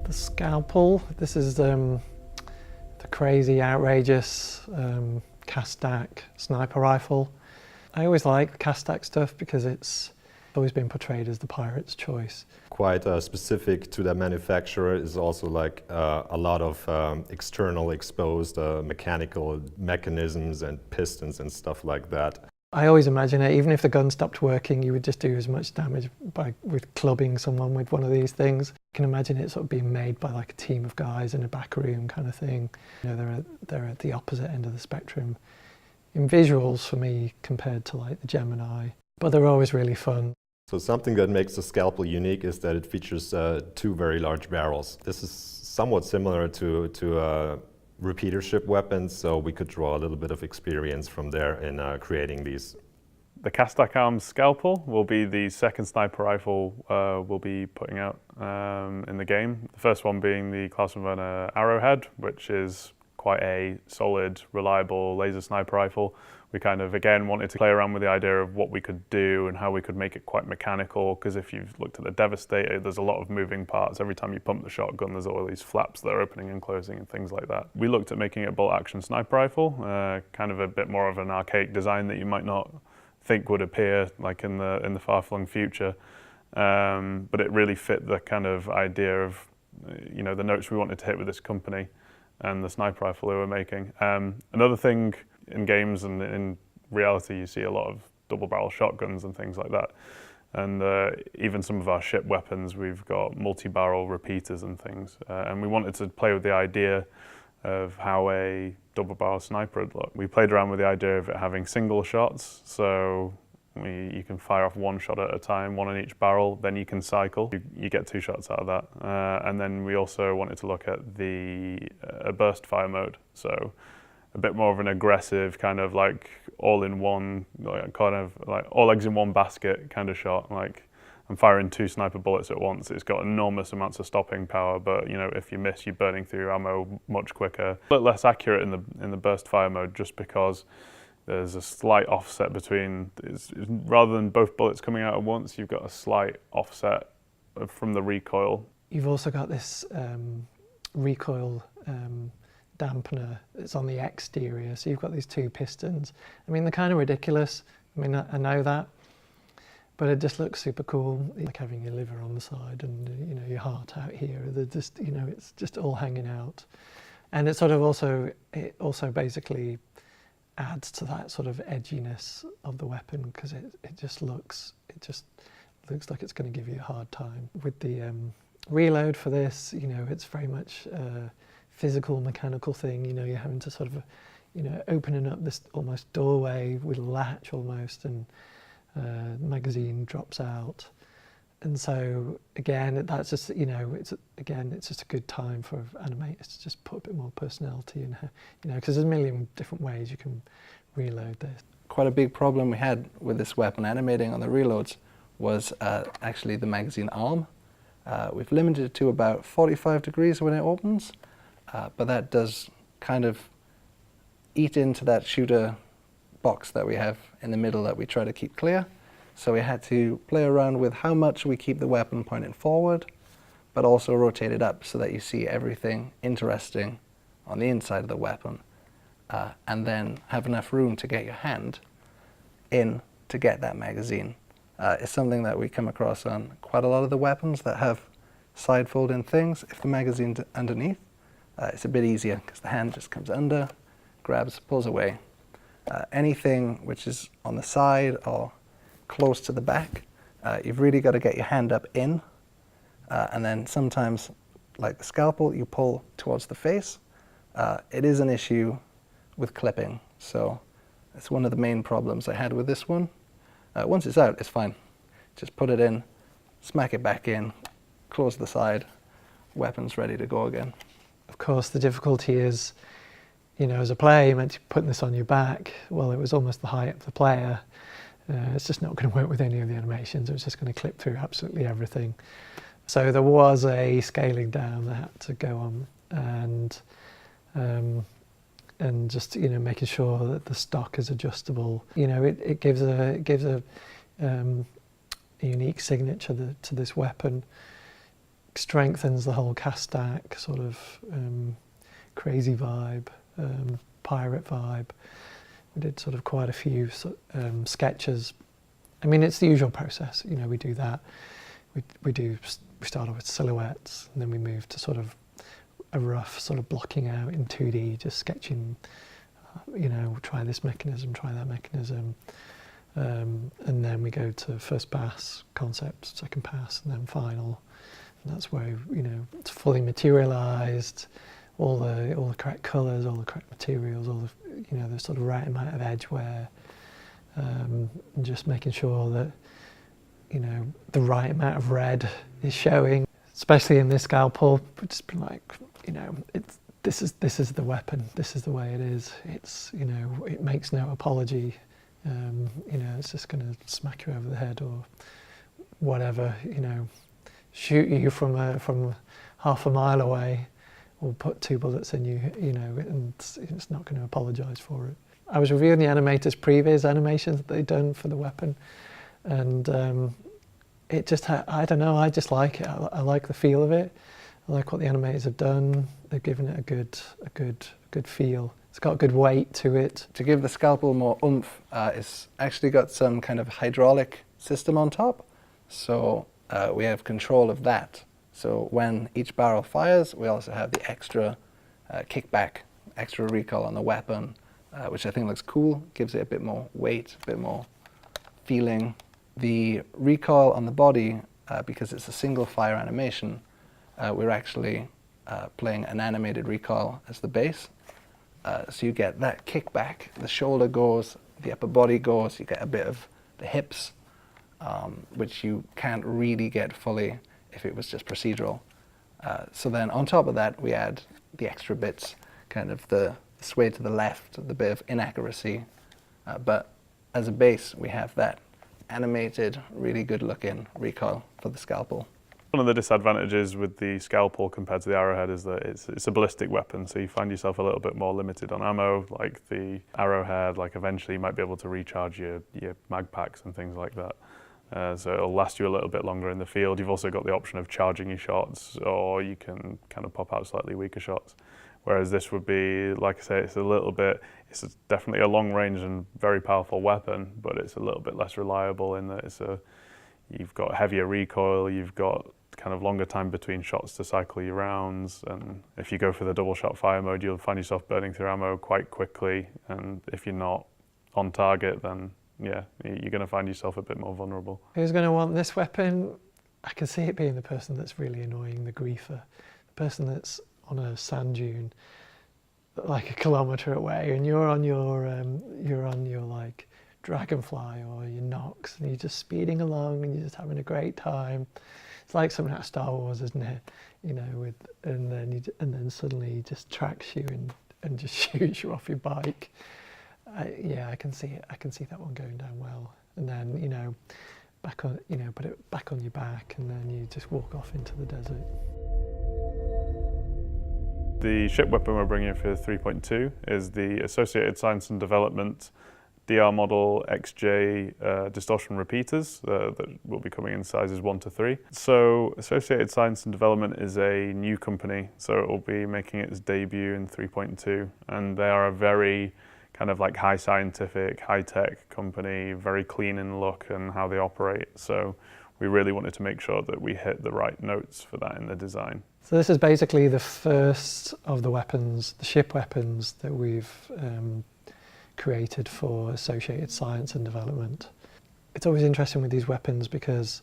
The Scalpel. This is the crazy, outrageous Kastak sniper rifle. I always like the Kastak stuff because it's always been portrayed as the pirate's choice. Quite specific to that manufacturer is also like a lot of external exposed mechanical mechanisms and pistons and stuff like that. I always imagine it, even if the gun stopped working, you would just do as much damage with clubbing someone with one of these things. You can imagine it sort of being made by like a team of guys in a back room kind of thing. You know, they're at the opposite end of the spectrum in visuals for me compared to like the Gemini, but they're always really fun. So something that makes the Scalpel unique is that it features two very large barrels. This is somewhat similar to repeatership weapons, so we could draw a little bit of experience from there in creating these. The Kastak Arms Scalpel will be the second sniper rifle we'll be putting out in the game. The first one being the Claus von Werner Arrowhead, which is quite a solid, reliable laser sniper rifle. We kind of, again, wanted to play around with the idea of what we could do and how we could make it quite mechanical, because if you've looked at the Devastator, there's a lot of moving parts. Every time you pump the shotgun, there's all these flaps that are opening and closing and things like that. We looked at making it a bolt-action sniper rifle, kind of a bit more of an archaic design that you might not think would appear like in the far-flung future, but it really fit the kind of idea of, you know, the notes we wanted to hit with this company and the sniper rifle they were making. Another thing, in games and in reality, you see a lot of double-barrel shotguns and things like that. And even some of our ship weapons, we've got multi-barrel repeaters and things. And we wanted to play with the idea of how a double-barrel sniper would look. We played around with the idea of it having single shots, so you can fire off one shot at a time, one in each barrel, then you can cycle. You get two shots out of that. And then we also wanted to look at a burst fire mode. So a bit more of an aggressive kind of like all-in-one, kind of like all eggs in one basket kind of shot. Like I'm firing two sniper bullets at once. It's got enormous amounts of stopping power, but you know, if you miss, you're burning through your ammo much quicker. A bit less accurate in the burst fire mode, just because there's a slight offset between, rather than both bullets coming out at once, you've got a slight offset from the recoil. You've also got this recoil dampener. It's on the exterior, so you've got these two pistons. I mean, they're kind of ridiculous. I mean, I know that, but it just looks super cool. Like having your liver on the side and, you know, your heart out here. They're just, you know, it's just all hanging out. And it sort of also basically adds to that sort of edginess of the weapon, because it just looks like it's going to give you a hard time. With the reload for this, you know, it's very much physical, mechanical thing. You know, you're having to sort of, you know, opening up this almost doorway with a latch almost, and the magazine drops out. And so again, that's just, you know, it's just a good time for animators to just put a bit more personality in her, you know, because there's a million different ways you can reload this. Quite a big problem we had with this weapon animating on the reloads was actually the magazine arm. We've limited it to about 45 degrees when it opens, but that does kind of eat into that shooter box that we have in the middle that we try to keep clear. So we had to play around with how much we keep the weapon pointing forward, but also rotate it up so that you see everything interesting on the inside of the weapon, and then have enough room to get your hand in to get that magazine. It's something that we come across on quite a lot of the weapons that have side fold-in things. If the magazine's underneath, it's a bit easier because the hand just comes under, grabs, pulls away. Anything which is on the side or close to the back, you've really got to get your hand up in, and then sometimes, like the Scalpel, you pull towards the face. It is an issue with clipping, so it's one of the main problems I had with this one. Once it's out, it's fine. Just put it in, smack it back in, close the side, weapon's ready to go again. Of course, the difficulty is, you know, as a player, you're meant to be putting this on your back. Well, it was almost the height of the player. It's just not going to work with any of the animations. It was just going to clip through absolutely everything. So there was a scaling down that had to go on, and just, you know, making sure that the stock is adjustable. You know, it gives a unique signature to this weapon, strengthens the whole Kastak sort of crazy vibe, pirate vibe. We did sort of quite a few sketches. I mean, it's the usual process. You know, we do that. We start off with silhouettes, and then we move to sort of a rough sort of blocking out in 2D, just sketching. You know, try this mechanism, try that mechanism, and then we go to first pass, concept, second pass, and then final. And that's where, you know, it's fully materialized, all the correct colours, all the correct materials, all the, you know, the sort of right amount of edge wear, and just making sure that, you know, the right amount of red is showing, especially in this scalpel. Just been like, you know, this is the weapon. This is the way it is. It's, you know, it makes no apology. You know, it's just going to smack you over the head or whatever. You know, shoot you from half a mile away, or put 2 bullets in you. You know, and it's not going to apologise for it. I was reviewing the animators' previous animations that they'd done for the weapon, and it just I don't know. I just like it. I like the feel of it. I like what the animators have done. They've given it a good feel. It's got good weight to it. To give the scalpel more oomph, it's actually got some kind of hydraulic system on top. So we have control of that. So when each barrel fires, we also have the extra kickback, extra recoil on the weapon, which I think looks cool, gives it a bit more weight, a bit more feeling. The recoil on the body, because it's a single fire animation, we're actually playing an animated recoil as the base. So you get that kickback, the shoulder goes, the upper body goes, you get a bit of the hips, which you can't really get fully if it was just procedural. So then on top of that, we add the extra bits, kind of the sway to the left, the bit of inaccuracy. But as a base, we have that animated, really good looking recoil for the scalpel. One of the disadvantages with the scalpel compared to the arrowhead is that it's a ballistic weapon, so you find yourself a little bit more limited on ammo. Like the arrowhead, like eventually you might be able to recharge your mag packs and things like that. So it'll last you a little bit longer in the field. You've also got the option of charging your shots, or you can kind of pop out slightly weaker shots. Whereas this would be, like I say, it's definitely a long range and very powerful weapon, but it's a little bit less reliable in that you've got heavier recoil, you've got kind of longer time between shots to cycle your rounds, and if you go for the double shot fire mode, you'll find yourself burning through ammo quite quickly, and if you're not on target, then yeah, you're going to find yourself a bit more vulnerable. Who's going to want this weapon? I can see it being the person that's really annoying, the griefer, the person that's on a sand dune like a kilometre away, and you're on your like Dragonfly or your Nox, and you're just speeding along and you're just having a great time. It's like something out of Star Wars, isn't it? You know, and then suddenly he just tracks you and just shoots you off your bike. Yeah, I can see it. I can see that one going down well. And then, you know, put it back on your back, and then you just walk off into the desert. The ship weapon we're bringing for 3.2 is the Associated Science and Development DR Model XJ distortion repeaters that will be coming in sizes 1 to 3. So Associated Science and Development is a new company, so it will be making its debut in 3.2, and they are a very kind of like high scientific, high-tech company, very clean in look and how they operate. So we really wanted to make sure that we hit the right notes for that in the design. So this is basically the first of the weapons, the ship weapons that we've created for Associated Science and Development. It's always interesting with these weapons because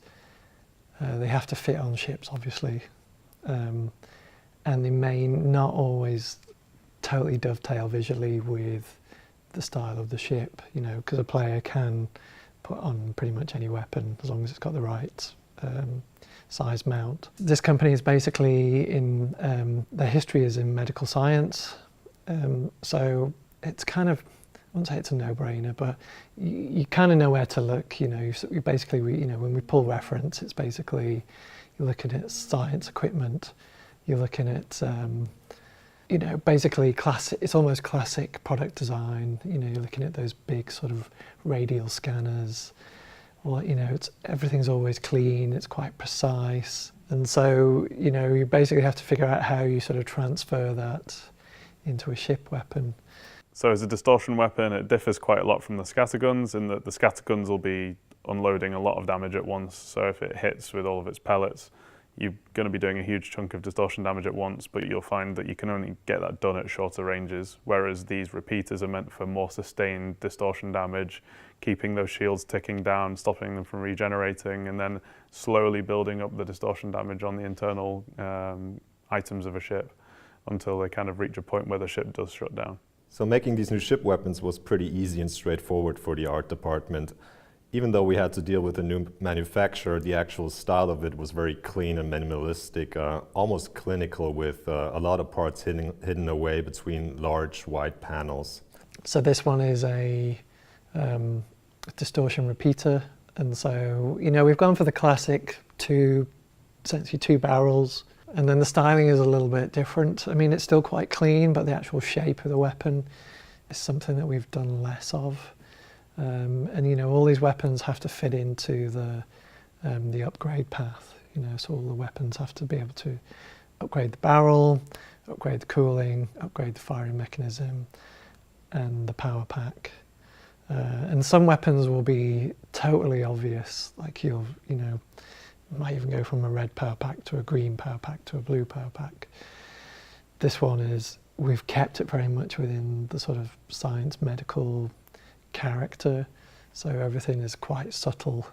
they have to fit on ships, obviously, and they may not always totally dovetail visually with the style of the ship, you know, because a player can put on pretty much any weapon as long as it's got the right size mount. This company is basically their history is in medical science, so it's kind of, I wouldn't say it's a no-brainer, but you kind of know where to look. You know, so basically, when we pull reference, it's basically you're looking at science equipment, you're looking at, basically classic. It's almost classic product design. You know, you're looking at those big sort of radial scanners, Or, you know, everything's always clean, it's quite precise. And so, you know, you basically have to figure out how you sort of transfer that into a ship weapon. So as a distortion weapon, it differs quite a lot from the scatterguns in that the scatterguns will be unloading a lot of damage at once. So if it hits with all of its pellets, you're going to be doing a huge chunk of distortion damage at once, but you'll find that you can only get that done at shorter ranges, whereas these repeaters are meant for more sustained distortion damage, keeping those shields ticking down, stopping them from regenerating, and then slowly building up the distortion damage on the internal items of a ship until they kind of reach a point where the ship does shut down. So making these new ship weapons was pretty easy and straightforward for the art department. Even though we had to deal with a new manufacturer, the actual style of it was very clean and minimalistic, almost clinical, with a lot of parts hidden away between large white panels. So this one is a distortion repeater, and so, you know, we've gone for the classic essentially two barrels, and then the styling is a little bit different. I mean, it's still quite clean, but the actual shape of the weapon is something that we've done less of. And, you know, all these weapons have to fit into the upgrade path, you know, so all the weapons have to be able to upgrade the barrel, upgrade the cooling, upgrade the firing mechanism, and the power pack. And some weapons will be totally obvious, like you might even go from a red power pack to a green power pack to a blue power pack. This one we've kept it very much within the sort of science medical character, so everything is quite subtle.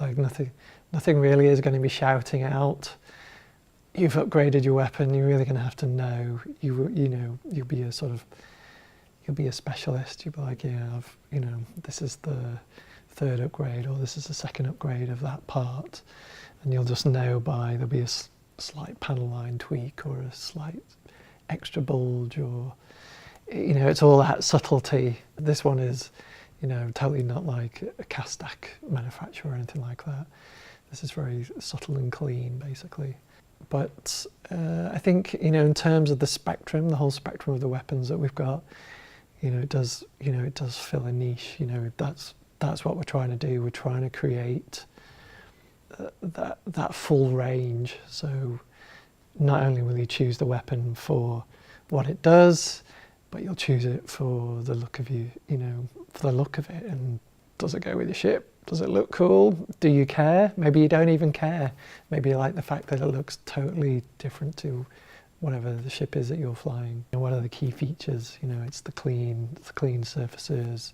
Like nothing really is going to be shouting out, "You've upgraded your weapon." You're really going to have to know. You'll be a specialist. You'll be like, "Yeah, this is the third upgrade, or this is the second upgrade of that part," and you'll just know there'll be a slight panel line tweak or a slight extra bulge, or it's all that subtlety. This one is, totally not like a cast-stack manufacturer or anything like that. This is very subtle and clean, basically. But I think, in terms of the spectrum, the whole spectrum of the weapons that we've got, it does fill a niche. That's what we're trying to do. We're trying to create that full range. So not only will you choose the weapon for what it does, but you'll choose it for the look of for the look of it. And does it go with your ship? Does it look cool? Do you care? Maybe you don't even care. Maybe you like the fact that it looks totally different to whatever the ship is that you're flying. And what are the key features? It's the clean surfaces.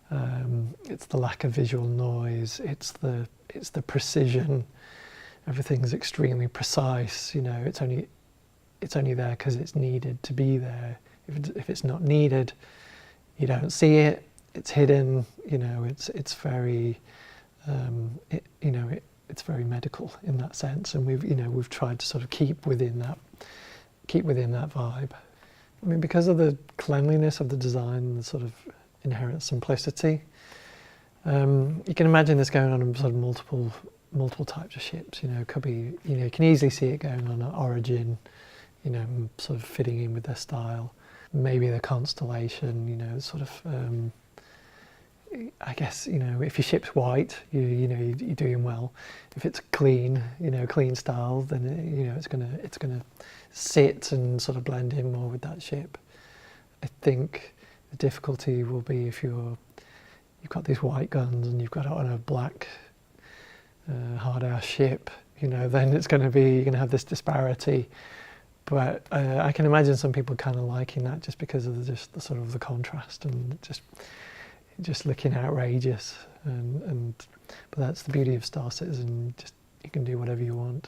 It's the lack of visual noise. It's the precision. Everything's extremely precise. It's only there because it's needed to be there. If it's not needed, you don't see it. It's hidden. It's very, it's very medical in that sense. And we've tried to sort of keep within that vibe. I mean, because of the cleanliness of the design, the sort of inherent simplicity, you can imagine this going on in sort of multiple types of ships. Could be, you can easily see it going on an Origin, sort of fitting in with their style. Maybe the Constellation, sort of. I guess if your ship's white, you're doing well. If it's clean, clean style, then it's gonna sit and sort of blend in more with that ship. I think the difficulty will be if you've got these white guns and you've got it on a black hard ass ship, then it's going to be, you're going to have this disparity. But I can imagine some people kind of liking that just because of the sort of the contrast and just looking outrageous. But that's the beauty of Star Citizen. You can do whatever you want.